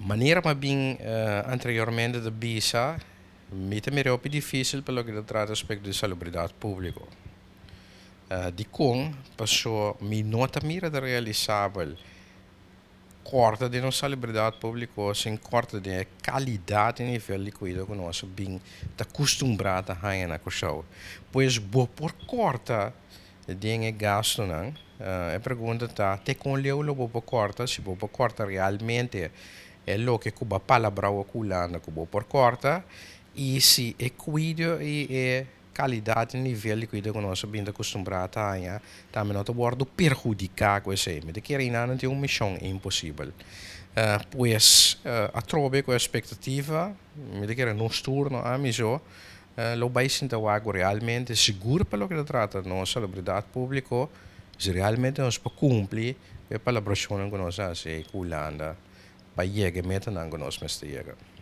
maneira ma bem anteriormente de visa, me também é difícil pelo que trata aspecto de salubridade pública. De com, passou, me nota mira de realizável, corta de nossa salubridade pública, sem corta de qualidade e nível de cuidado que nós bem está acostumbrado a ganhar na coisa. Pois, por corta, de gasto, não? A pergunta está, te com leu por corta, se por corta realmente é lo que cuba palavra o culana cubo por corta, e se é cuido e é qualidade e nível de cuidado que nós bem acostumbrado a ganhar, também não te bordo perjudicar com esse, mas de que não tem uma missão impossível. Pois, a trove com a expectativa, me de que era nos turno a miso, lo vai sentir algo realmente seguro pelo que trata nossa salubridade pública, se realmente nós para cumprir a palavra que nós fazemos, culanda, para chegar a meta que nós mesmos chegamos.